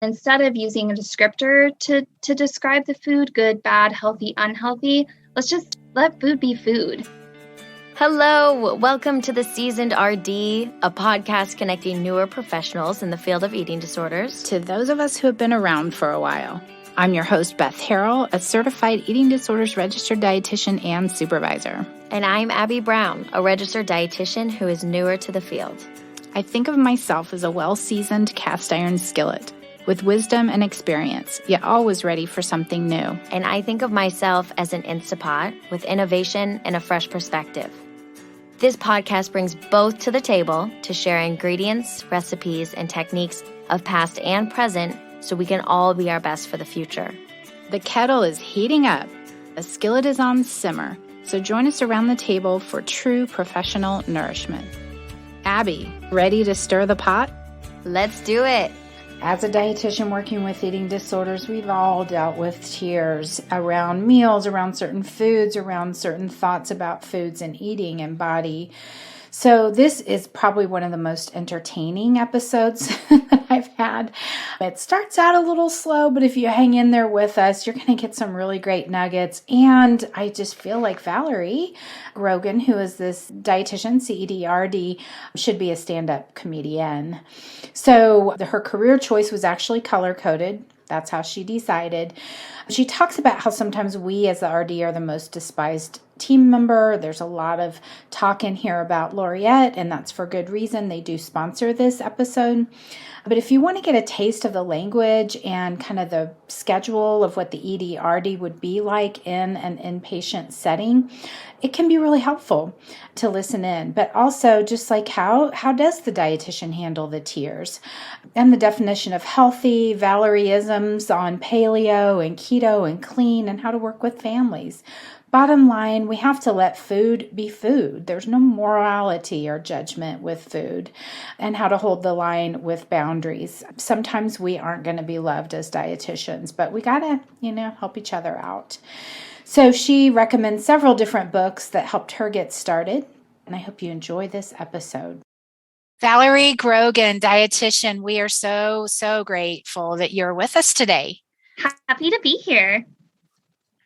Instead of using a descriptor to describe the food, good, bad, healthy, unhealthy, let's just let food be food. Hello, welcome to the Seasoned RD, a podcast connecting newer professionals in the field of eating disorders to those of us who have been around for a while. I'm your host, Beth Harrell, a certified eating disorders registered dietitian and supervisor. And I'm Abby Brown, a registered dietitian who is newer to the field. I think of myself as a well-seasoned cast iron skillet with wisdom and experience, yet always ready for something new. And I think of myself as an Instapot with innovation and a fresh perspective. This podcast brings both to the table to share ingredients, recipes, and techniques of past and present so we can all be our best for the future. The kettle is heating up. The skillet is on simmer. So join us around the table for true professional nourishment. Abby, ready to stir the pot? Let's do it. As a dietitian working with eating disorders, we've all dealt with tears around meals, around certain foods, around certain thoughts about foods and eating and body. So this is probably one of the most entertaining episodes that I've had. It starts out a little slow, but if you hang in there with us, you're going to get some really great nuggets. And I just feel like Valerie Grogan, who is this dietitian, CEDRD, should be a stand-up comedian. So her career choice was actually color-coded. That's how she decided. She talks about how sometimes we as the RD are the most despised team member. There's a lot of talk in here about Laureate, and that's for good reason. They do sponsor this episode. But if you want to get a taste of the language and kind of the schedule of what the ED-RD would be like in an inpatient setting, it can be really helpful to listen in. But also just like how does the dietitian handle the tears? And the definition of healthy, Valerie-isms on paleo and keto and clean, and how to work with families. Bottom line, we have to let food be food. There's no morality or judgment with food, and how to hold the line with boundaries. Sometimes we aren't going to be loved as dietitians, but we got to, help each other out. So she recommends several different books that helped her get started, and I hope you enjoy this episode. Valerie Grogan, dietitian, we are so, so grateful that you're with us today. Happy to be here.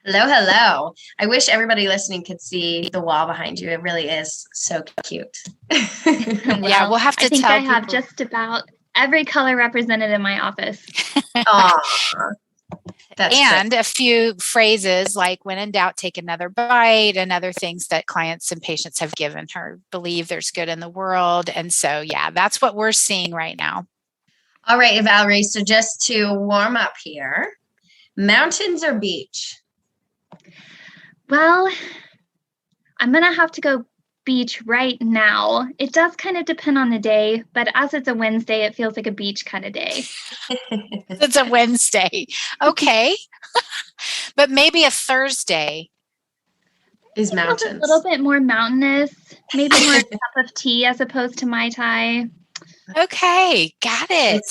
Hello. I wish everybody listening could see the wall behind you. It really is so cute. Yeah, we'll have to tell people. I think I have just about every color represented in my office. And a few phrases like, when in doubt, take another bite, and other things that clients and patients have given her. Believe there's good in the world. And so, yeah, that's what we're seeing right now. All right, Valerie. So just to warm up here, mountains or beach? Well, I'm going to have to go beach right now. It does kind of depend on the day, but as it's a Wednesday, it feels like a beach kind of day. It's a Wednesday. Okay. But maybe a Thursday is mountains. A little bit more mountainous, maybe more a cup of tea as opposed to Mai Tai. Okay. Got it.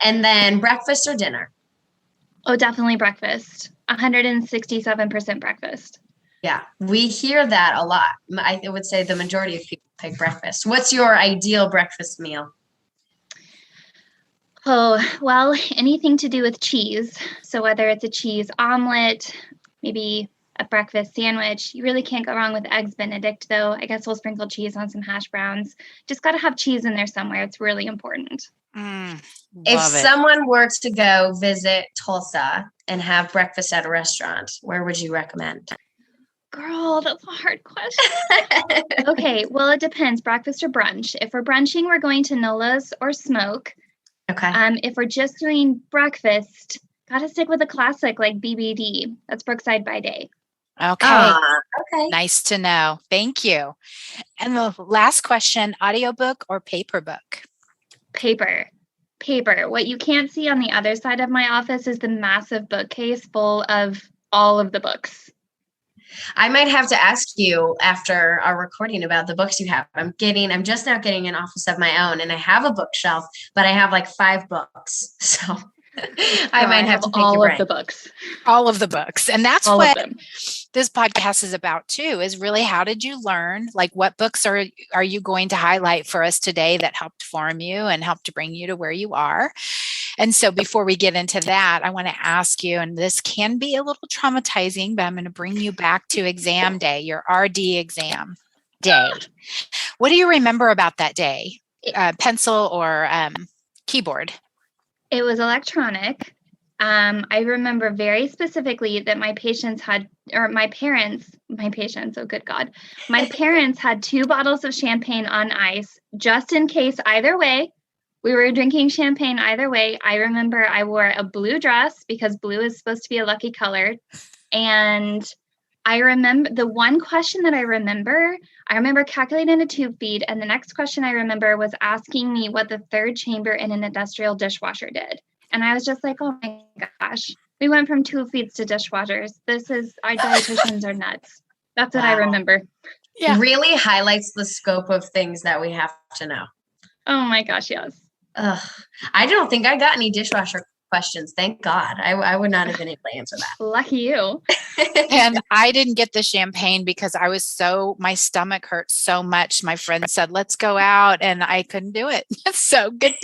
And then breakfast or dinner? Oh, definitely breakfast. 167% breakfast. Yeah, we hear that a lot. I would say the majority of people pick breakfast. What's your ideal breakfast meal? Oh, well, anything to do with cheese. So whether it's a cheese omelet, maybe a breakfast sandwich. You really can't go wrong with Eggs Benedict, though. I guess we'll sprinkle cheese on some hash browns. Just got to have cheese in there somewhere. It's really important. If someone were to go visit Tulsa and have breakfast at a restaurant, where would you recommend? Girl, that's a hard question. Okay, well, it depends. Breakfast or brunch. If we're brunching, we're going to Nola's or Smoke. Okay. If we're just doing breakfast, gotta stick with a classic like BBD. That's Brookside by Day. Okay. Okay. Nice to know. Thank you. And the last question, audiobook or paper book? Paper. What you can't see on the other side of my office is the massive bookcase full of all of the books. I might have to ask you after our recording about the books you have. I'm just now getting an office of my own, and I have a bookshelf, but I have like 5 books. So I might have to pick all your of the books. All of the books. And that's all what this podcast is about too, is really how did you learn? Like what books are you going to highlight for us today that helped form you and helped to bring you to where you are? And so before we get into that, I want to ask you, and this can be a little traumatizing, but I'm going to bring you back to exam day, your RD exam day. What do you remember about that day? Pencil or keyboard? It was electronic. I remember very specifically that my parents, oh good God, my parents had 2 bottles of champagne on ice, just in case either way. We were drinking champagne either way. I remember I wore a blue dress because blue is supposed to be a lucky color. And I remember the one question that I remember calculating a tube feed. And the next question I remember was asking me what the 3rd chamber in an industrial dishwasher did. And I was just like, oh my gosh, we went from tube feeds to dishwashers. Our dietitians are nuts. That's what I remember. Yeah. Really highlights the scope of things that we have to know. Oh my gosh, yes. I don't think I got any dishwasher questions. Thank God. I would not have been able to answer that. Lucky you. And I didn't get the champagne because my stomach hurt so much. My friend said, let's go out, and I couldn't do it. So good.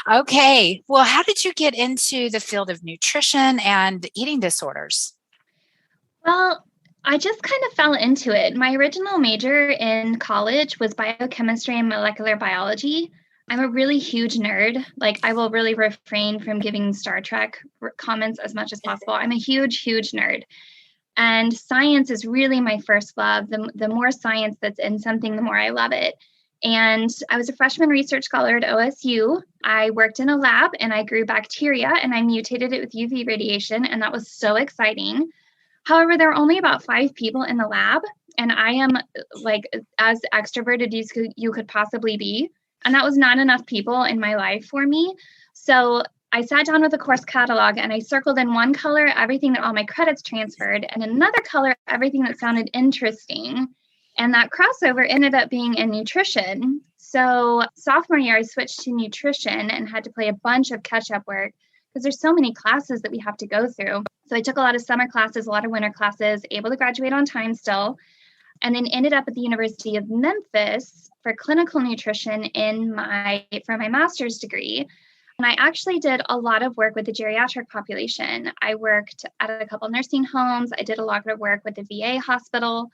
Okay. Well, how did you get into the field of nutrition and eating disorders? Well, I just kind of fell into it. My original major in college was biochemistry and molecular biology. I'm a really huge nerd. Like, I will really refrain from giving Star Trek comments as much as possible. I'm a huge, huge nerd. And science is really my first love. The more science that's in something, the more I love it. And I was a freshman research scholar at OSU. I worked in a lab and I grew bacteria and I mutated it with UV radiation. And that was so exciting. However, there were only about 5 people in the lab, and I am like as extroverted as you could possibly be. And that was not enough people in my life for me. So I sat down with a course catalog and I circled in one color everything that all my credits transferred, and another color everything that sounded interesting. And that crossover ended up being in nutrition. So sophomore year, I switched to nutrition and had to play a bunch of catch-up work because there's so many classes that we have to go through. So I took a lot of summer classes, a lot of winter classes, able to graduate on time still, and then ended up at the University of Memphis for clinical nutrition for my master's degree. And I actually did a lot of work with the geriatric population. I worked at a couple nursing homes. I did a lot of work with the VA hospital.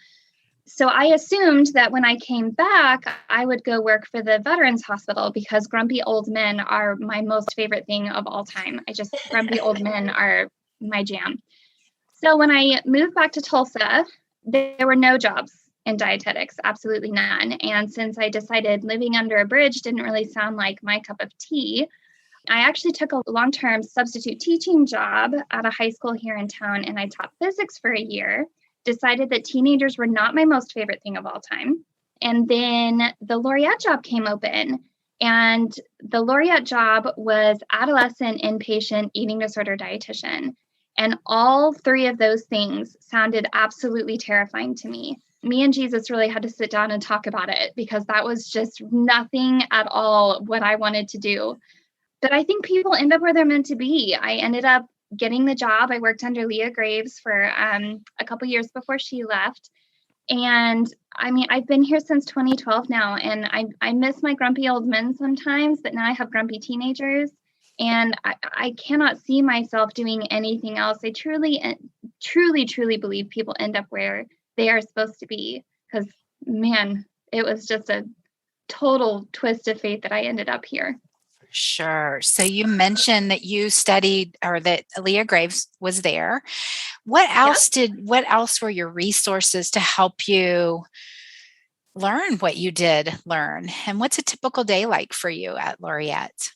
So I assumed that when I came back, I would go work for the Veterans Hospital because grumpy old men are my most favorite thing of all time. Grumpy old men are my jam. So when I moved back to Tulsa, there were no jobs in dietetics, absolutely none. And since I decided living under a bridge didn't really sound like my cup of tea, I actually took a long-term substitute teaching job at a high school here in town, and I taught physics for a year. Decided that teenagers were not my most favorite thing of all time. And then the Laureate job came open, and the Laureate job was adolescent inpatient eating disorder dietitian. And all 3 of those things sounded absolutely terrifying to me. Me and Jesus really had to sit down and talk about it because that was just nothing at all what I wanted to do. But I think people end up where they're meant to be. I ended up getting the job. I worked under Leah Graves for a couple years before she left. And I mean, I've been here since 2012 now, and I miss my grumpy old men sometimes, but now I have grumpy teenagers, and I cannot see myself doing anything else. I truly believe people end up where they are supposed to be, because man, it was just a total twist of fate that I ended up here. Sure. So you mentioned that you studied, or that Leah Graves was there. What else were your resources to help you learn what you did learn? And what's a typical day like for you at Laureate?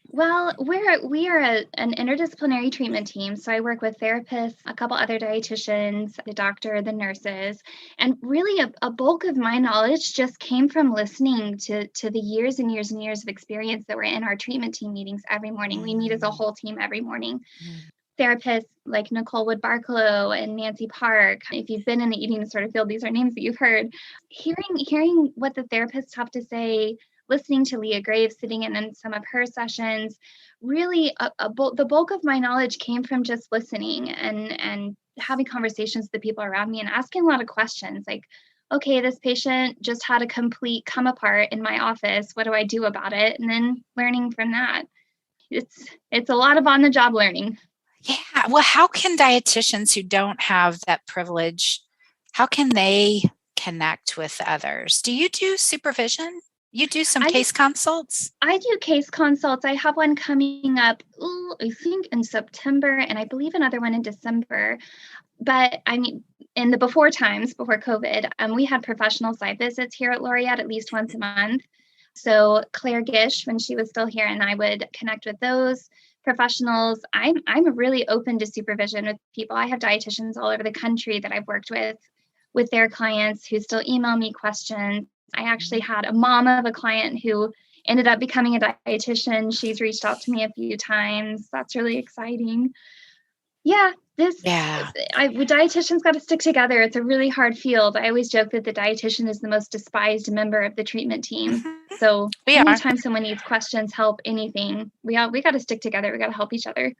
Well, we are an interdisciplinary treatment team. So I work with therapists, a couple other dietitians, the doctor, the nurses, and really a bulk of my knowledge just came from listening to the years and years and years of experience that were in our treatment team meetings every morning. We meet as a whole team every morning. Therapists like Nicole Wood-Barkalow and Nancy Park. If you've been in the eating disorder field, these are names that you've heard. Hearing what the therapists have to say, listening to Leah Graves, sitting in some of her sessions. Really, the bulk of my knowledge came from just listening and having conversations with the people around me and asking a lot of questions like, okay, this patient just had a complete come apart in my office. What do I do about it? And then learning from that. It's a lot of on-the-job learning. Yeah. Well, how can dietitians who don't have that privilege, how can they connect with others? Do you do supervision? You do some case consults? I do case consults. I have one coming up, I think in September, and I believe another one in December. But I mean, in the before times, before COVID, we had professional site visits here at Laureate at least once a month. So Claire Gish, when she was still here, and I would connect with those professionals. I'm really open to supervision with people. I have dietitians all over the country that I've worked with their clients who still email me questions. I actually had a mom of a client who ended up becoming a dietitian. She's reached out to me a few times. That's really exciting. Yeah, dietitians got to stick together. It's a really hard field. I always joke that the dietitian is the most despised member of the treatment team. So anytime someone needs questions, help, anything, we got to stick together. We got to help each other.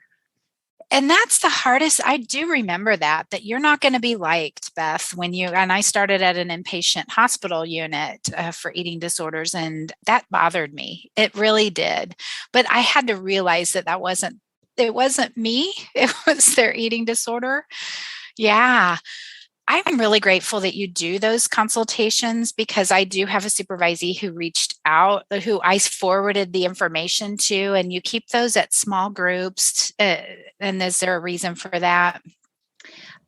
And that's the hardest. I do remember that you're not going to be liked, Beth, and I started at an inpatient hospital unit for eating disorders, and that bothered me. It really did. But I had to realize that it wasn't me. It was their eating disorder. Yeah. I'm really grateful that you do those consultations because I do have a supervisee who reached out, who I forwarded the information to, and you keep those at small groups. And is there a reason for that?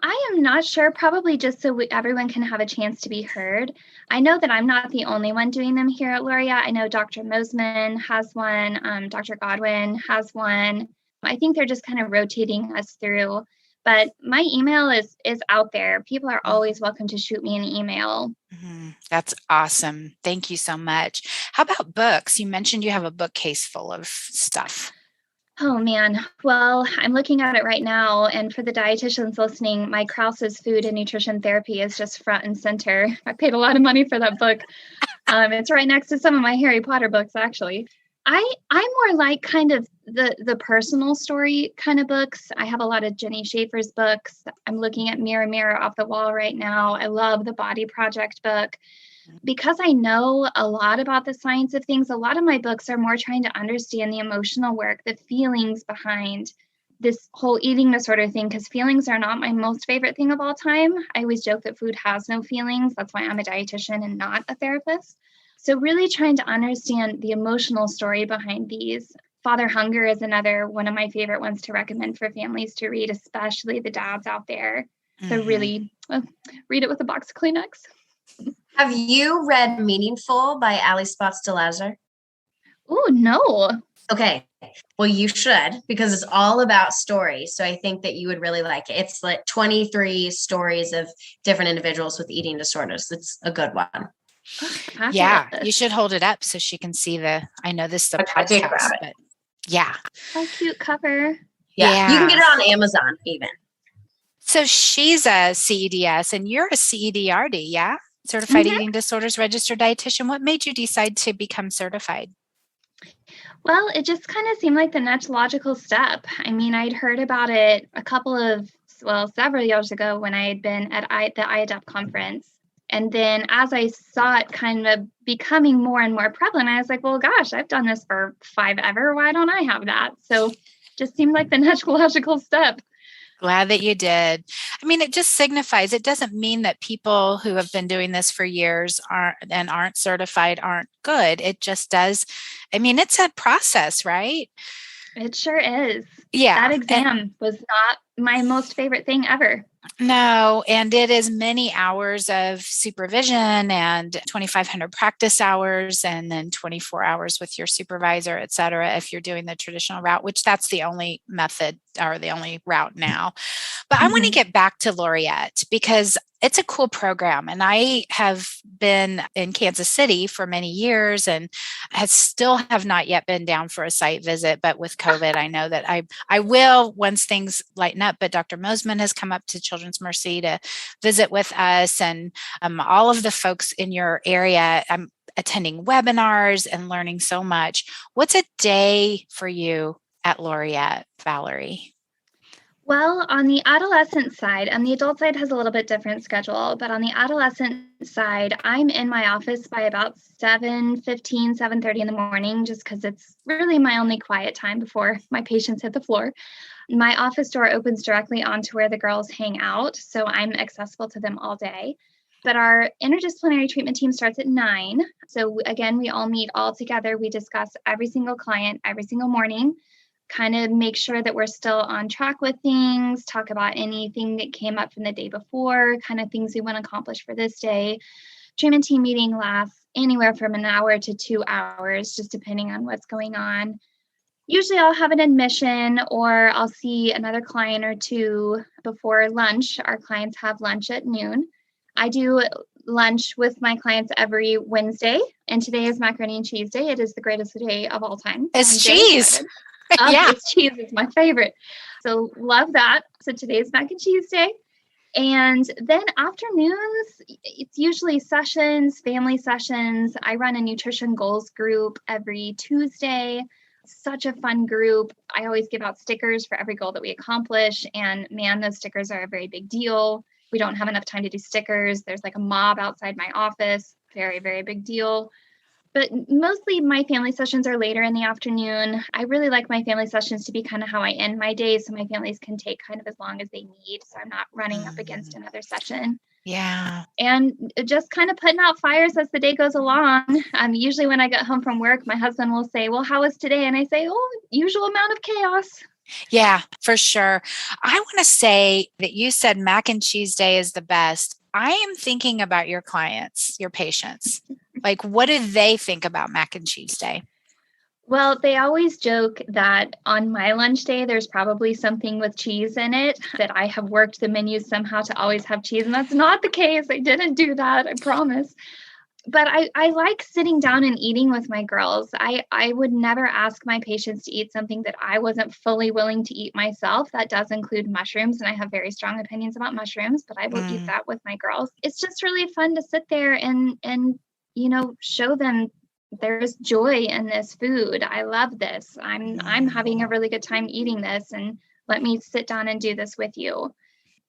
I am not sure, probably just so everyone can have a chance to be heard. I know that I'm not the only one doing them here at Laureate. I know Dr. Mosman has one, Dr. Godwin has one. I think they're just kind of rotating us through. But my email is out there. People are always welcome to shoot me an email. Mm-hmm. That's awesome. Thank you so much. How about books? You mentioned you have a bookcase full of stuff. Oh, man. Well, I'm looking at it right now. And for the dietitians listening, my Krause's Food and Nutrition Therapy is just front and center. I paid a lot of money for that book. It's right next to some of my Harry Potter books, actually. I'm more like kind of the personal story kind of books. I have a lot of Jenny Schaefer's books. I'm looking at Mirror, Mirror off the Wall right now. I love the Body Project book. Because I know a lot about the science of things, a lot of my books are more trying to understand the emotional work, the feelings behind this whole eating disorder thing, because feelings are not my most favorite thing of all time. I always joke that food has no feelings. That's why I'm a dietitian and not a therapist. So really trying to understand the emotional story behind these. Father Hunger is another one of my favorite ones to recommend for families to read, especially the dads out there. So really read it with a box of Kleenex. Have you read Meaningful by Ali Spots de Lazar? Oh, no. Okay. Well, you should, because it's all about stories. So I think that you would really like it. It's like 23 stories of different individuals with eating disorders. It's a good one. Yeah, you should hold it up so she can see I know this is a podcast, but yeah. How cute cover. Yeah. You can get it on Amazon even. So she's a CEDS and you're a CEDRD, yeah? Certified Eating Disorders Registered Dietitian. What made you decide to become certified? Well, it just kind of seemed like the next logical step. I mean, I'd heard about it several years ago when I had been at the IADEP conference. And then as I saw it kind of becoming more and more prevalent, I was like, well, gosh, I've done this for 5 ever. Why don't I have that? So just seemed like the next logical step. Glad that you did. I mean, it just signifies, it doesn't mean that people who have been doing this for years aren't certified, aren't good. It just does. I mean, it's a process, right? It sure is. Yeah. That exam was not my most favorite thing ever. No, and it is many hours of supervision and 2,500 practice hours and then 24 hours with your supervisor, et cetera, if you're doing the traditional route, which that's the only method or the only route now. But I want to get back to Laureate because it's a cool program. And I have been in Kansas City for many years and still have not yet been down for a site visit. But with COVID, I know that I will once things lighten up. But Dr. Mosman has come up to Children's Mercy to visit with us and all of the folks in your area. attending webinars and learning so much. What's a day for you at Laureate, Valerie? Well, on the adolescent side, and the adult side has a little bit different schedule, but on the adolescent side, I'm in my office by about 7:15, 7:30 in the morning, just because it's really my only quiet time before my patients hit the floor. My office door opens directly onto where the girls hang out, so I'm accessible to them all day. But our interdisciplinary treatment team starts at 9. So again, we all meet all together. We discuss every single client every single morning, kind of make sure that we're still on track with things, talk about anything that came up from the day before, kind of things we want to accomplish for this day. Treatment team meeting lasts anywhere from an hour to 2 hours, just depending on what's going on. Usually I'll have an admission or I'll see another client or two before lunch. Our clients have lunch at noon. I do lunch with my clients every Wednesday, and today is Macaroni and Cheese Day. It is the greatest day of all time. It's cheese. Yeah. It's cheese. It's my favorite. So love that. So today's Mac and Cheese Day. And then afternoons, it's usually sessions, family sessions. I run a nutrition goals group every Tuesday. Such a fun group. I always give out stickers for every goal that we accomplish. And man, those stickers are a very big deal. We don't have enough time to do stickers. There's like a mob outside my office. Very, very big deal. But mostly my family sessions are later in the afternoon. I really like my family sessions to be kind of how I end my day, so my families can take kind of as long as they need, so I'm not running up against another session. Yeah. And just kind of putting out fires as the day goes along. Usually when I get home from work, my husband will say, well, how was today? And I say, oh, usual amount of chaos. Yeah, for sure. I want to say that you said Mac and Cheese Day is the best. I am thinking about your clients, your patients. Like, what do they think about Mac and Cheese Day? Well, they always joke that on my lunch day, there's probably something with cheese in it, that I have worked the menus somehow to always have cheese. And that's not the case. I didn't do that, I promise. But I like sitting down and eating with my girls. I would never ask my patients to eat something that I wasn't fully willing to eat myself. That does include mushrooms, and I have very strong opinions about mushrooms, but I will eat that with my girls. It's just really fun to sit there and show them there's joy in this food. I love this. I'm having a really good time eating this, and let me sit down and do this with you.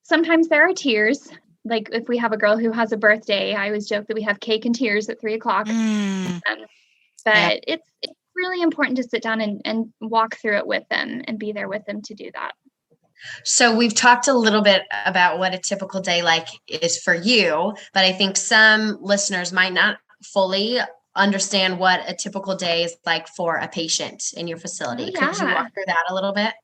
Sometimes there are tears. Like if we have a girl who has a birthday, I always joke that we have cake and tears at 3:00. But it's really important to sit down and walk through it with them and be there with them to do that. So we've talked a little bit about what a typical day like is for you, but I think some listeners might not fully understand what a typical day is like for a patient in your facility. Could you walk through that a little bit?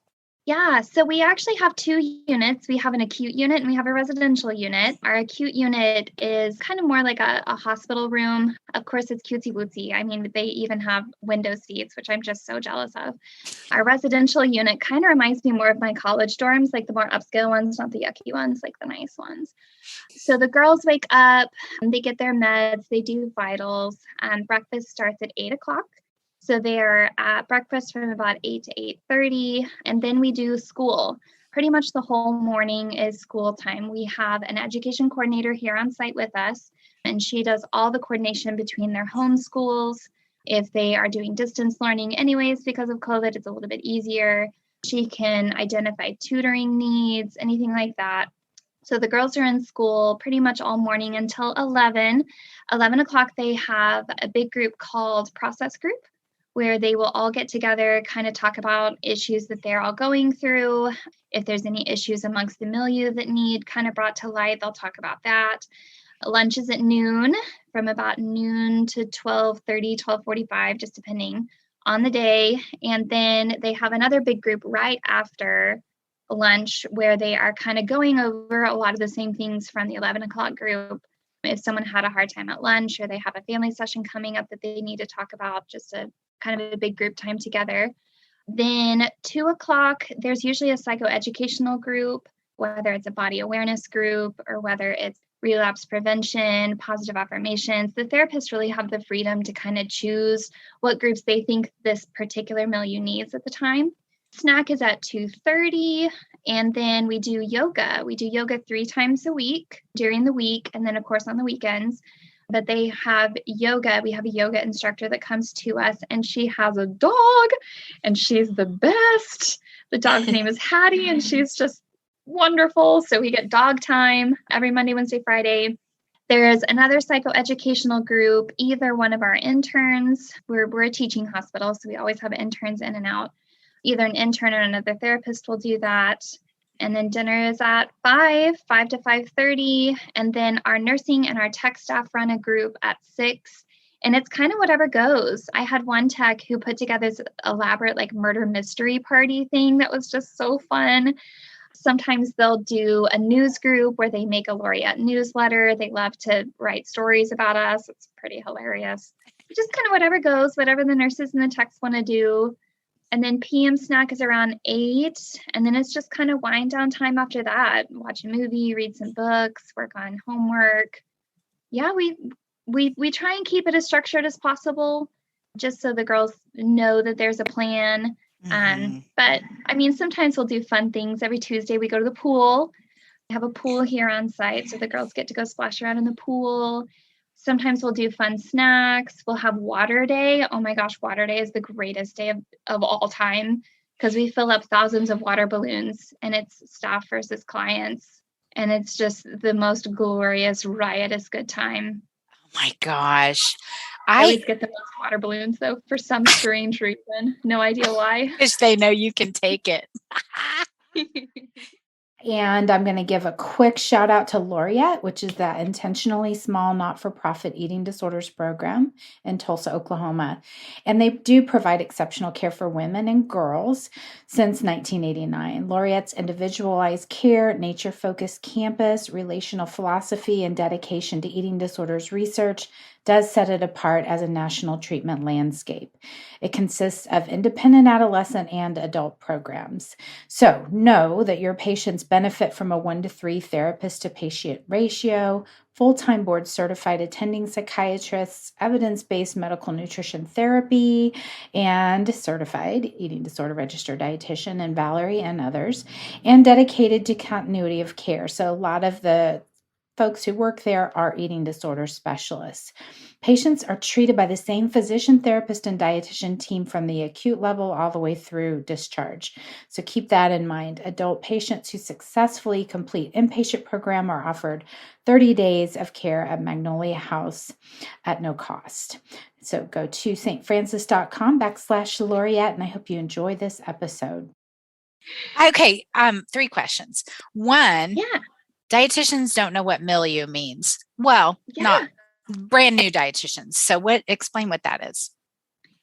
Yeah, so we actually have 2 units. We have an acute unit and we have a residential unit. Our acute unit is kind of more like a hospital room. Of course, it's cutesy wootsy. I mean, they even have window seats, which I'm just so jealous of. Our residential unit kind of reminds me more of my college dorms, like the more upscale ones, not the yucky ones, like the nice ones. So the girls wake up, they get their meds, they do vitals, and breakfast starts at 8:00. So they're at breakfast from about 8 to 8:30, and then we do school. Pretty much the whole morning is school time. We have an education coordinator here on site with us, and she does all the coordination between their home schools. If they are doing distance learning anyways, because of COVID, it's a little bit easier. She can identify tutoring needs, anything like that. So the girls are in school pretty much all morning until 11. 11 o'clock, they have a big group called Process Group, where they will all get together, kind of talk about issues that they're all going through. If there's any issues amongst the milieu that need kind of brought to light, they'll talk about that. Lunch is at noon, from about noon to 12:30, 12:45, just depending on the day. And then they have another big group right after lunch where they are kind of going over a lot of the same things from the 11 o'clock group. If someone had a hard time at lunch or they have a family session coming up that they need to talk about, just a kind of a big group time together. Then 2 o'clock, there's usually a psychoeducational group, whether it's a body awareness group or whether it's relapse prevention, positive affirmations. The therapists really have the freedom to kind of choose what groups they think this particular milieu needs at the time. Snack is at 2:30, and then we do yoga. We do yoga 3 times a week during the week, and then of course on the weekends. But they have yoga. We have a yoga instructor that comes to us, and she has a dog, and she's the best. The dog's name is Hattie, and she's just wonderful. So we get dog time every Monday, Wednesday, Friday. There's another psychoeducational group, either one of our interns. We're a teaching hospital, so we always have interns in and out. Either an intern or another therapist will do that. And then dinner is at 5 to 5:30. And then our nursing and our tech staff run a group at 6. And it's kind of whatever goes. I had one tech who put together this elaborate like murder mystery party thing that was just so fun. Sometimes they'll do a news group where they make a Laureate newsletter. They love to write stories about us. It's pretty hilarious. Just kind of whatever goes, whatever the nurses and the techs want to do. And then PM snack is around 8. And then it's just kind of wind down time after that. Watch a movie, read some books, work on homework. Yeah, we try and keep it as structured as possible, just so the girls know that there's a plan. But I mean, sometimes we'll do fun things. Every Tuesday we go to the pool. We have a pool here on site, so the girls get to go splash around in the pool. Sometimes we'll do fun snacks. We'll have water day. Oh my gosh, water day is the greatest day of all time, because we fill up thousands of water balloons, and it's staff versus clients. And it's just the most glorious, riotous good time. Oh my gosh. I always get the most water balloons, though, for some strange reason. No idea why. Because they know you can take it. And I'm going to give a quick shout out to Laureate, which is that intentionally small, not-for-profit eating disorders program in Tulsa, Oklahoma. And they do provide exceptional care for women and girls since 1989. Laureate's individualized care, nature-focused campus, relational philosophy, and dedication to eating disorders research does set it apart as a national treatment landscape. It consists of independent adolescent and adult programs. So know that your patients benefit from a 1-to-3 therapist to patient ratio, full-time board certified attending psychiatrists, evidence-based medical nutrition therapy, and certified eating disorder registered dietitian and Valerie and others, and dedicated to continuity of care. So a lot of the folks who work there are eating disorder specialists. Patients are treated by the same physician, therapist, and dietitian team from the acute level all the way through discharge. So keep that in mind. Adult patients who successfully complete inpatient program are offered 30 days of care at Magnolia House at no cost. So go to stfrancis.com/Laureate, and I hope you enjoy this episode. Okay, 3 questions. One, Yeah. Dietitians don't know what milieu means. Well, not brand new dietitians. So explain what that is.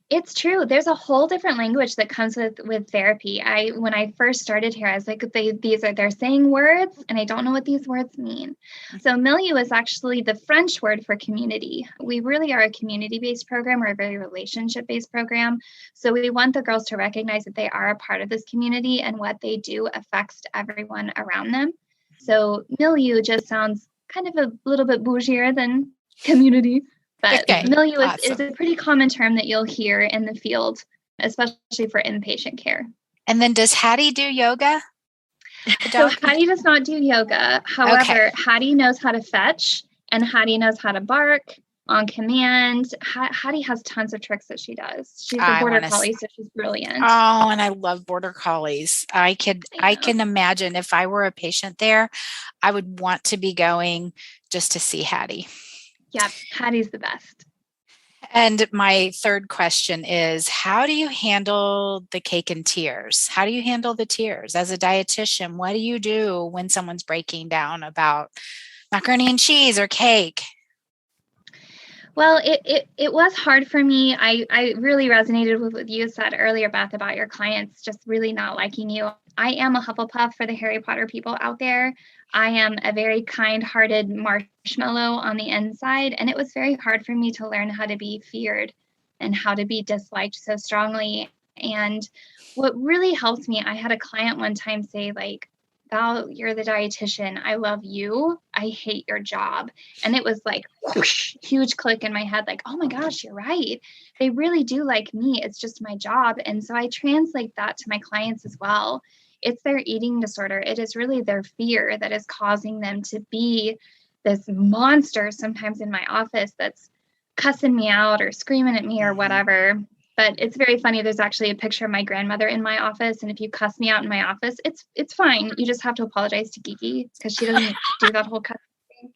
It's true. There's a whole different language that comes with therapy. When I first started here, I was like, they're saying words, and I don't know what these words mean. So milieu is actually the French word for community. We really are a community-based program. We're a very relationship-based program. So we want the girls to recognize that they are a part of this community, and what they do affects everyone around them. So milieu just sounds kind of a little bit bougier than community, but milieu is a pretty common term that you'll hear in the field, especially for inpatient care. And then does Hattie do yoga? So Hattie does not do yoga. However, Hattie knows how to fetch, and Hattie knows how to bark on command. Hattie has tons of tricks that she does. She's a border collie, so she's brilliant. Oh, and I love border collies. I can imagine if I were a patient there, I would want to be going just to see Hattie. Yeah, Hattie's the best. And my third question is, how do you handle the cake and tears? How do you handle the tears? As a dietitian, what do you do when someone's breaking down about macaroni and cheese or cake? Well, it was hard for me. I really resonated with what you said earlier, Beth, about your clients just really not liking you. I am a Hufflepuff for the Harry Potter people out there. I am a very kind-hearted marshmallow on the inside, and it was very hard for me to learn how to be feared and how to be disliked so strongly. And what really helped me, I had a client one time say, like, Val, you're the dietitian. I love you. I hate your job. And it was like, whoosh, huge click in my head, like, oh my gosh, you're right. They really do like me. It's just my job. And so I translate that to my clients as well. It's their eating disorder. It is really their fear that is causing them to be this monster sometimes in my office that's cussing me out or screaming at me or whatever. But it's very funny. There's actually a picture of my grandmother in my office. And if you cuss me out in my office, it's fine. You just have to apologize to Kiki because she doesn't do that whole cuss thing.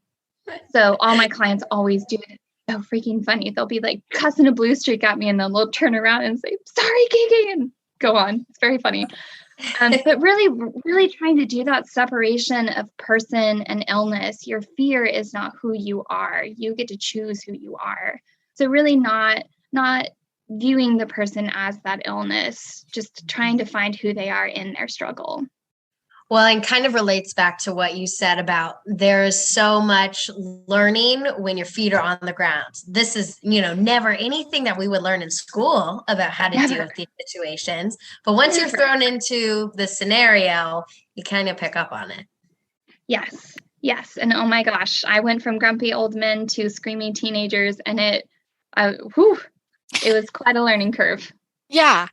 So all my clients always do it. It's so freaking funny. They'll be like cussing a blue streak at me and then they'll turn around and say, sorry, Kiki, and go on. It's very funny. But really, really trying to do that separation of person and illness. Your fear is not who you are. You get to choose who you are. So really not viewing the person as that illness, just trying to find who they are in their struggle. Well, and kind of relates back to what you said about there's so much learning when your feet are on the ground. This is, never anything that we would learn in school about how to deal with these situations. But once you're thrown into the scenario, you kind of pick up on it. Yes. And oh my gosh, I went from grumpy old men to screaming teenagers, and it was quite a learning curve. Yeah.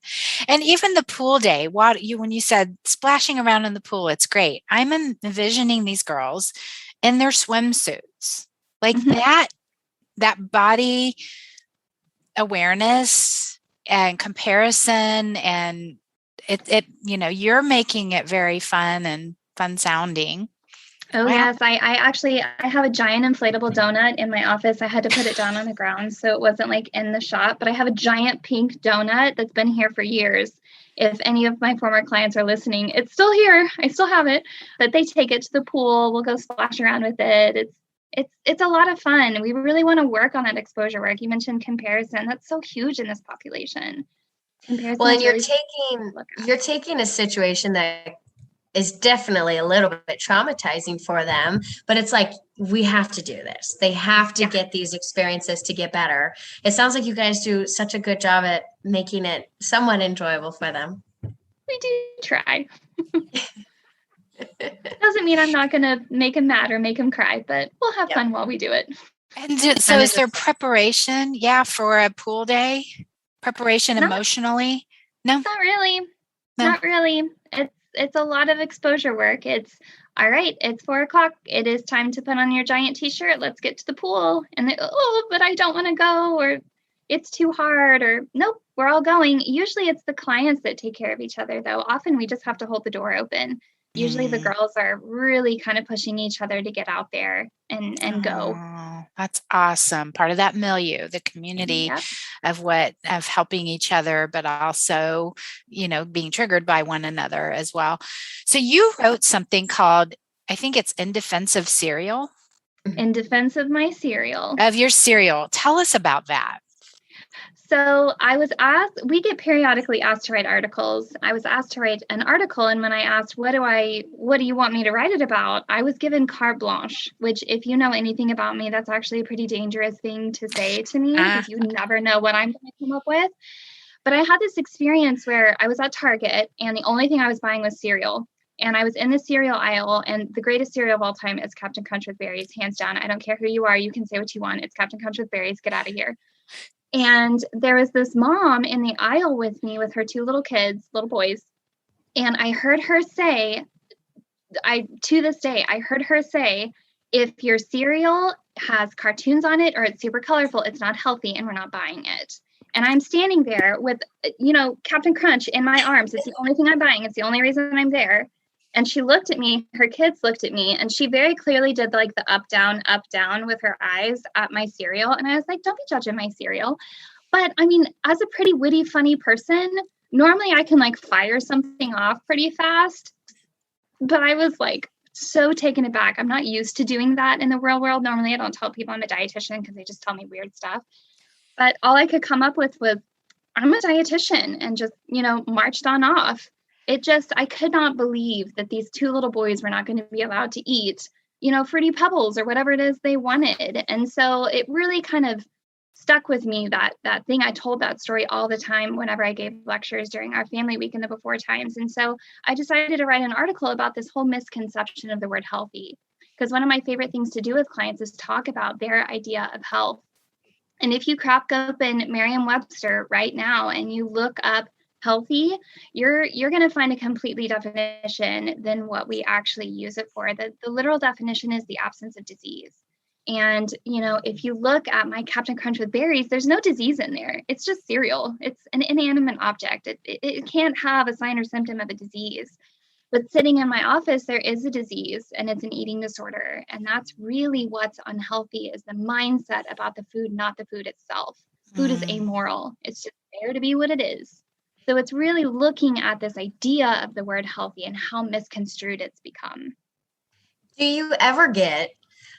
And even the pool day, when you said splashing around in the pool, it's great. I'm envisioning these girls in their swimsuits, like that body awareness and comparison. And it you're making it very fun and fun sounding. Oh, wow. Yes. I have a giant inflatable donut in my office. I had to put it down on the ground so it wasn't like in the shop, but I have a giant pink donut that's been here for years. If any of my former clients are listening, it's still here. I still have it, but they take it to the pool. We'll go splash around with it. It's a lot of fun. We really want to work on that exposure work. You mentioned comparison. That's so huge in this population. Comparison. Well, and you're taking a situation that is definitely a little bit traumatizing for them, but it's like, we have to do this. They have to get these experiences to get better. It sounds like you guys do such a good job at making it somewhat enjoyable for them. We do try. Doesn't mean I'm not going to make them mad or make them cry, but we'll have fun while we do it. And so is there preparation? For a pool day? Preparation emotionally? No? Not really. No. Not really. It's a lot of exposure work. It's all right. It's 4:00. It is time to put on your giant t-shirt. Let's get to the pool. And but I don't want to go, or it's too hard, or nope, we're all going. Usually it's the clients that take care of each other, though. Often we just have to hold the door open. Usually the girls are really kind of pushing each other to get out there and go. That's awesome. Part of that milieu, the community of helping each other, but also, being triggered by one another as well. So you wrote something called, I think it's In Defense of Cereal. In Defense of My Cereal. Of your cereal. Tell us about that. So we get periodically asked to write articles. I was asked to write an article, and when I asked, what do you want me to write it about? I was given carte blanche, which if you know anything about me, that's actually a pretty dangerous thing to say to me because you never know what I'm going to come up with. But I had this experience where I was at Target and the only thing I was buying was cereal. And I was in the cereal aisle, and the greatest cereal of all time is Captain Crunch with berries, hands down. I don't care who you are. You can say what you want. It's Captain Crunch with berries. Get out of here. And there was this mom in the aisle with me with her two little boys. And I heard her say, to this day, I heard her say, if your cereal has cartoons on it or it's super colorful, it's not healthy and we're not buying it. And I'm standing there with, Captain Crunch in my arms. It's the only thing I'm buying. It's the only reason I'm there. And she looked at me, her kids looked at me, and she very clearly did like the up, down with her eyes at my cereal. And I was like, don't be judging my cereal. But I mean, as a pretty witty, funny person, normally I can like fire something off pretty fast. But I was like so taken aback. I'm not used to doing that in the real world. Normally I don't tell people I'm a dietitian because they just tell me weird stuff. But all I could come up with was, I'm a dietitian, and just, marched on off. I could not believe that these two little boys were not going to be allowed to eat, Fruity Pebbles or whatever it is they wanted. And so it really kind of stuck with me, that thing. I told that story all the time whenever I gave lectures during our family week in the before times. And so I decided to write an article about this whole misconception of the word healthy, because one of my favorite things to do with clients is talk about their idea of health. And if you crack open Merriam-Webster right now and you look up healthy, you're going to find a completely definition than what we actually use it for. The literal definition is the absence of disease. And, if you look at my Captain Crunch with berries, there's no disease in there. It's just cereal. It's an inanimate object. It can't have a sign or symptom of a disease. But sitting in my office, there is a disease, and it's an eating disorder. And that's really what's unhealthy, is the mindset about the food, not the food itself. Food is amoral. It's just there to be what it is. So it's really looking at this idea of the word healthy and how misconstrued it's become. Do you ever get,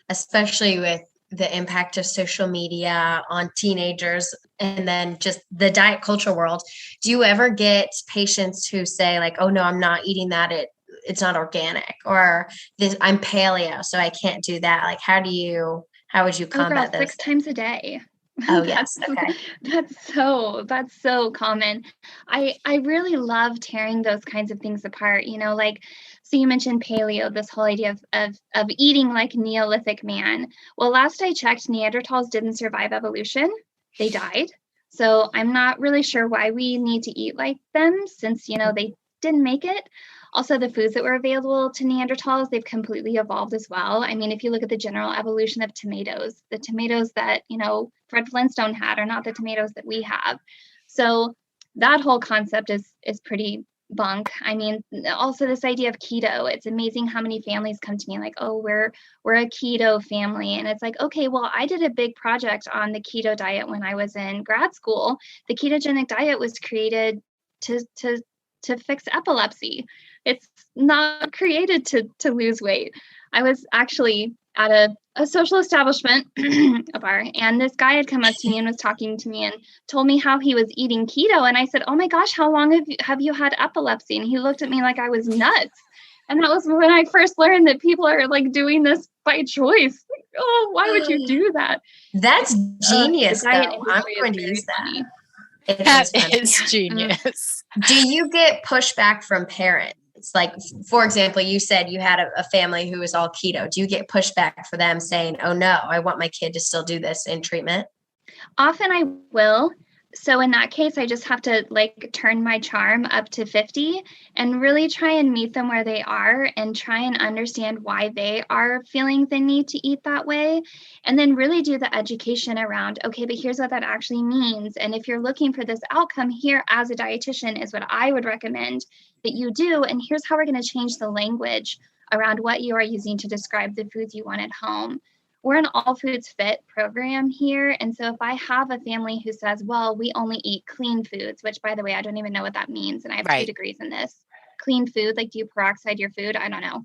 especially with the impact of social media on teenagers and then just the diet culture world, do you ever get patients who say like, oh no, I'm not eating that, it's not organic, or this, I'm paleo, so I can't do that? Like, how would you combat those? 6 times a day. Oh yes. Okay. That's so common. I really love tearing those kinds of things apart, so you mentioned paleo, this whole idea of eating like Neolithic man. Well, last I checked, Neanderthals didn't survive evolution. They died. So I'm not really sure why we need to eat like them, since, they didn't make it. Also, the foods that were available to Neanderthals, they've completely evolved as well. I mean, if you look at the general evolution of tomatoes, the tomatoes that, Fred Flintstone had are not the tomatoes that we have. So that whole concept is pretty bunk. I mean, also this idea of keto, it's amazing how many families come to me like, oh, we're a keto family. And it's like, okay, well, I did a big project on the keto diet when I was in grad school. The ketogenic diet was created to fix epilepsy. It's not created to lose weight. I was actually at a social establishment, a bar, and this guy had come up to me and was talking to me and told me how he was eating keto. And I said, oh my gosh, how long have you had epilepsy? And he looked at me like I was nuts. And that was when I first learned that people are like doing this by choice. Like, oh, why would you do that? That's genius, though. I'm going to use that. That is genius. Do you get pushback from parents? Like, for example, you said you had a family who was all keto. Do you get pushback for them saying, oh no, I want my kid to still do this in treatment? Often I will. So in that case, I just have to like turn my charm up to 50 and really try and meet them where they are and try and understand why they are feeling the need to eat that way. And then really do the education around, okay, but here's what that actually means. And if you're looking for this outcome, here as a dietitian is what I would recommend that you do. And here's how we're going to change the language around what you are using to describe the foods you want at home. We're an all foods fit program here. And so if I have a family who says, well, we only eat clean foods, which by the way, I don't even know what that means. And I have 2 degrees in this. Clean food, like do you peroxide your food? I don't know.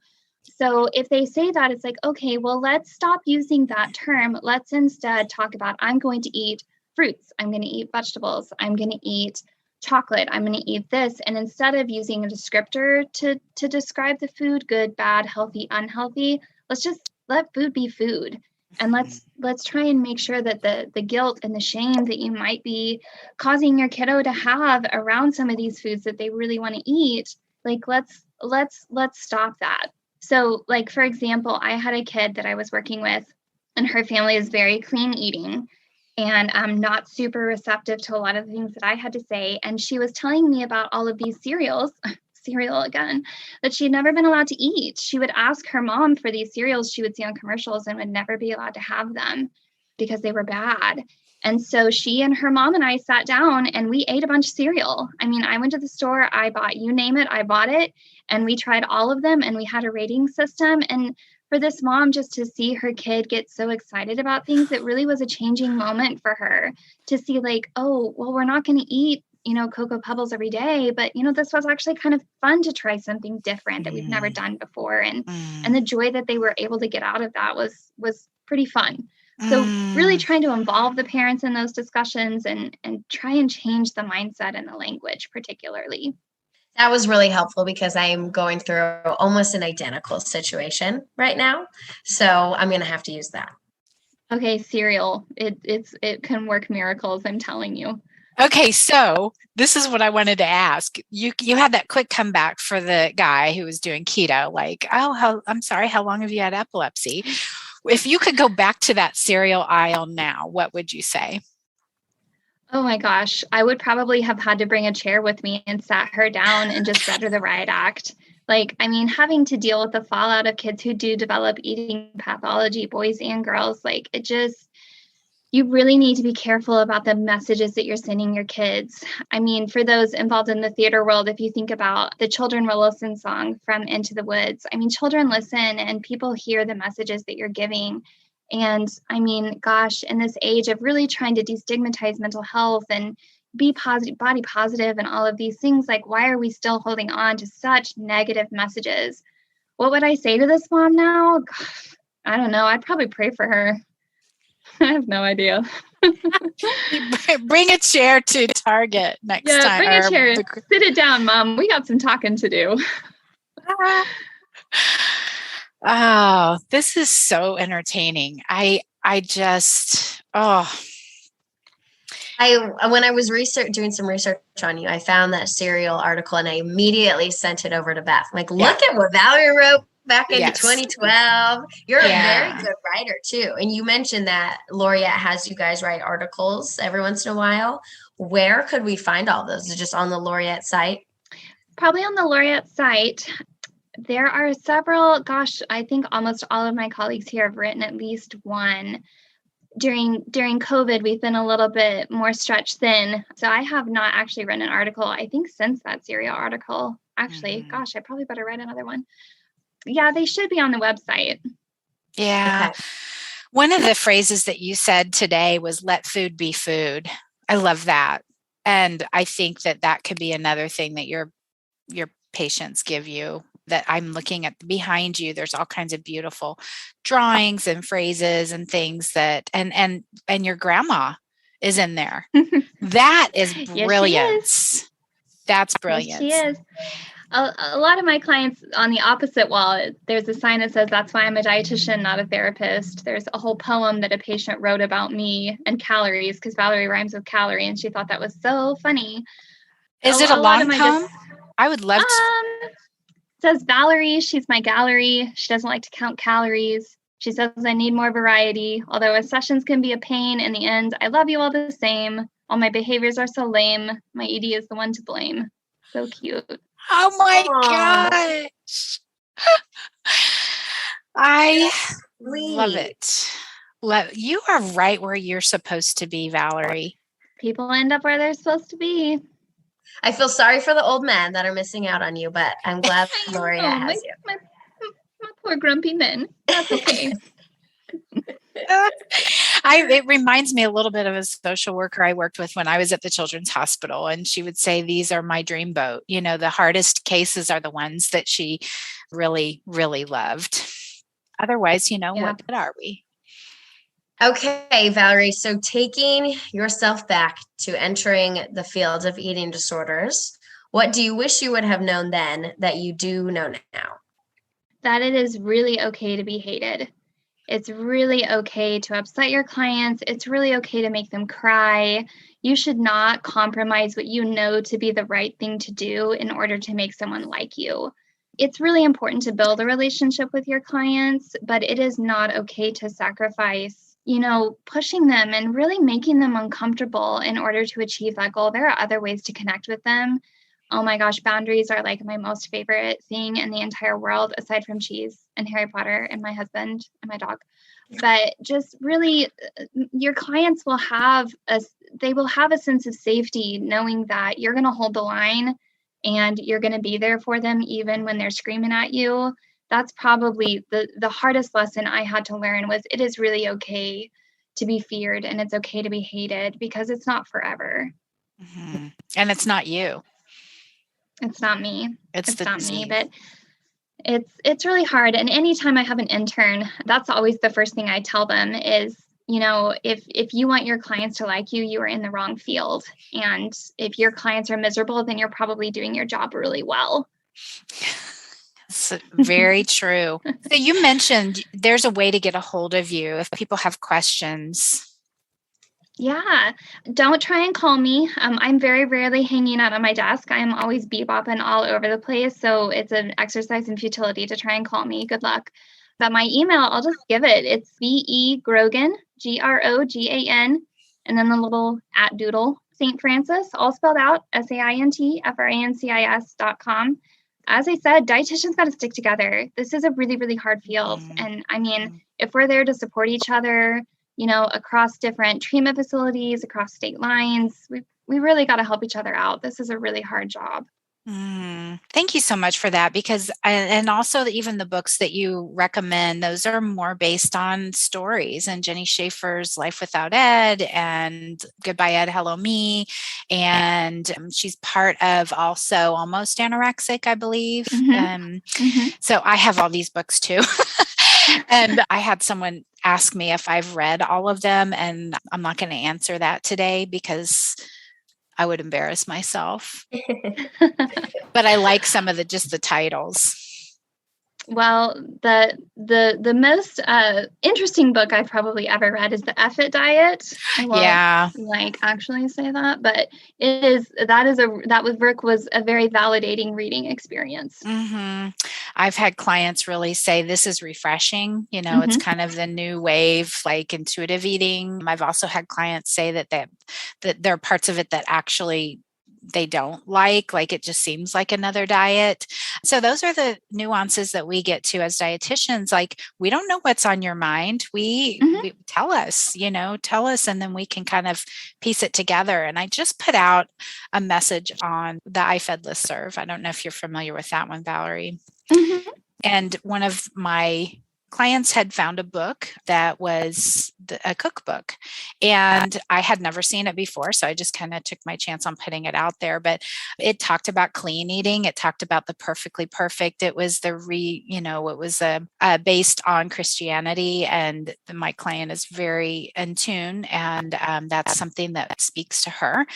So if they say that, it's like, okay, well, let's stop using that term. Let's instead talk about, I'm going to eat fruits. I'm going to eat vegetables. I'm going to eat chocolate. I'm going to eat this. And instead of using a descriptor to describe the food, good, bad, healthy, unhealthy, let's just let food be food. And let's try and make sure that the guilt and the shame that you might be causing your kiddo to have around some of these foods that they really want to eat, like let's stop that. So like, for example, I had a kid that I was working with and her family is very clean eating and not super receptive to a lot of the things that I had to say. And she was telling me about all of these cereal again, that she had never been allowed to eat. She would ask her mom for these cereals she would see on commercials and would never be allowed to have them because they were bad. And so she and her mom and I sat down and we ate a bunch of cereal. I mean, I went to the store, I bought, you name it, I bought it, and we tried all of them and we had a rating system. And for this mom just to see her kid get so excited about things, it really was a changing moment for her to see like, oh, well, we're not going to eat Cocoa Pebbles every day, but this was actually kind of fun to try something different that we've never done before. And the joy that they were able to get out of that was pretty fun. So really trying to involve the parents in those discussions and try and change the mindset and the language particularly. That was really helpful because I'm going through almost an identical situation right now. So I'm going to have to use that. Okay, cereal. It can work miracles, I'm telling you. Okay, so this is what I wanted to ask. You had that quick comeback for the guy who was doing keto, like, oh, I'm sorry, how long have you had epilepsy? If you could go back to that cereal aisle now, what would you say? Oh my gosh, I would probably have had to bring a chair with me and sat her down and just read her the riot act. Like, I mean, having to deal with the fallout of kids who do develop eating pathology, boys and girls, like it just, you really need to be careful about the messages that you're sending your kids. I mean, for those involved in the theater world, if you think about the Children Will Listen song from Into the Woods, I mean, children listen and people hear the messages that you're giving. And I mean, gosh, in this age of really trying to destigmatize mental health and be positive, body positive, and all of these things, like, why are we still holding on to such negative messages? What would I say to this mom now? Gosh, I don't know. I'd probably pray for her. I have no idea. Bring a chair to Target next time. Bring a chair. Sit it down, Mom. We got some talking to do. Oh, this is so entertaining. When I was doing some research on you, I found that cereal article and I immediately sent it over to Beth. I'm like, look at what Valerie wrote back in 2012. You're a very good writer too. And you mentioned that Laureate has you guys write articles every once in a while. Where could we find all those? Is it just on the Laureate site? Probably on the Laureate site. There are several, I think almost all of my colleagues here have written at least one. During COVID, we've been a little bit more stretched thin. So I have not actually written an article, I think, since that cereal article. Actually, I probably better write another one. Yeah, they should be on the website. Yeah. Okay. One of the phrases that you said today was let food be food. I love that. And I think that could be another thing that your patients give you, that I'm looking at behind you. There's all kinds of beautiful drawings and phrases and things that, and your grandma is in there. That is brilliance. Yes, That's brilliance. Yes, she is. A lot of my clients, on the opposite wall, there's a sign that says, that's why I'm a dietitian, not a therapist. There's a whole poem that a patient wrote about me and calories, because Valerie rhymes with calorie, and she thought that was so funny. Is it a long poem? I would love to. It says, Valerie, she's my gallery. She doesn't like to count calories. She says I need more variety. Although our sessions can be a pain, in the end, I love you all the same. All my behaviors are so lame. My ED is the one to blame. So cute. Oh my gosh. I love it. You are right where you're supposed to be, Valerie. People end up where they're supposed to be. I feel sorry for the old men that are missing out on you, but I'm glad Laureate has you. My poor grumpy men. That's okay. It reminds me a little bit of a social worker I worked with when I was at the Children's Hospital, and she would say, these are my dream boat. You know, the hardest cases are the ones that she really, really loved. Otherwise, what good are we? Okay, Valerie. So taking yourself back to entering the field of eating disorders, what do you wish you would have known then that you do know now? That it is really okay to be hated. It's really okay to upset your clients. It's really okay to make them cry. You should not compromise what you know to be the right thing to do in order to make someone like you. It's really important to build a relationship with your clients, but it is not okay to sacrifice, pushing them and really making them uncomfortable in order to achieve that goal. There are other ways to connect with them. Oh my gosh, boundaries are like my most favorite thing in the entire world, aside from cheese and Harry Potter and my husband and my dog. But just really, your clients will have a sense of safety knowing that you're going to hold the line and you're going to be there for them even when they're screaming at you. That's probably the hardest lesson I had to learn, was it is really okay to be feared and it's okay to be hated, because it's not forever. Mm-hmm. And it's not you. It's not me. It's not me, but it's really hard. And anytime I have an intern, that's always the first thing I tell them is, if you want your clients to like you, you are in the wrong field. And if your clients are miserable, then you're probably doing your job really well. It's very true. So you mentioned there's a way to get a hold of you if people have questions. Yeah, don't try and call me. I'm very rarely hanging out on my desk. I am always bebopping all over the place. So it's an exercise in futility to try and call me. Good luck. But my email, I'll just give it. It's VE Grogan, Grogan, and then the little @ St. Francis, all spelled out, SAINTFRANCIS.com. as I said, dietitians got to stick together. This is a really, really hard field. And I mean, if we're there to support each other, across different treatment facilities, across state lines, we really got to help each other out. This is a really hard job. Thank you so much for that, because, and also even the books that you recommend, those are more based on stories, and Jenny Schaefer's Life Without Ed and Goodbye Ed, Hello Me. And she's part of also Almost Anorexic, I believe. So I have all these books too. And I had someone ask me if I've read all of them, and I'm not going to answer that today because I would embarrass myself. But I like some of the titles. Well, the most interesting book I've probably ever read is The F-It Diet. I won't actually say that, but that was a very validating reading experience. I've had clients really say this is refreshing. It's kind of the new wave, like intuitive eating. I've also had clients say that there are parts of it that actually they don't like it just seems like another diet. So those are the nuances that we get to as dietitians. Like, we don't know what's on your mind. We tell us, and then we can kind of piece it together. And I just put out a message on the iFed listserv. I don't know if you're familiar with that one, Valerie. And one of my clients had found a book that was a cookbook, and I had never seen it before. So I just kind of took my chance on putting it out there, but it talked about clean eating. It talked about the perfectly perfect. It was it was based on Christianity, and my client is very in tune, and that's something that speaks to her.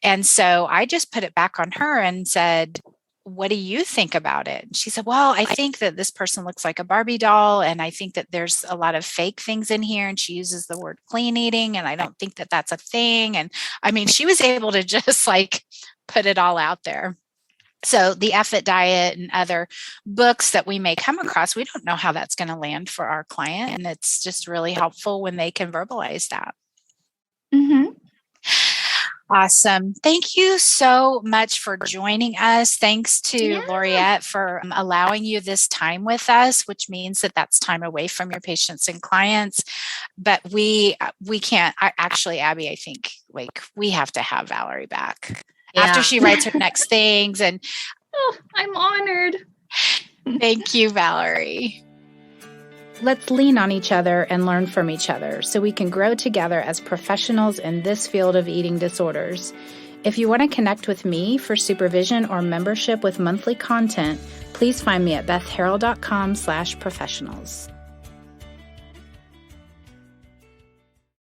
And so I just put it back on her and said, what do you think about it? And she said, well, I think that this person looks like a Barbie doll, and I think that there's a lot of fake things in here. And she uses the word clean eating, and I don't think that that's a thing. And I mean, she was able to just put it all out there. So the F-It Diet and other books that we may come across, we don't know how that's going to land for our client. And it's just really helpful when they can verbalize that. Awesome. Thank you so much for joining us. Thanks to Laureate for allowing you this time with us, which means that that's time away from your patients and clients. But we can't, Abby, I think we have to have Valerie back after she writes her next things. And I'm honored. Thank you, Valerie. Let's lean on each other and learn from each other so we can grow together as professionals in this field of eating disorders. If you want to connect with me for supervision or membership with monthly content, please find me at bethharrell.com/professionals.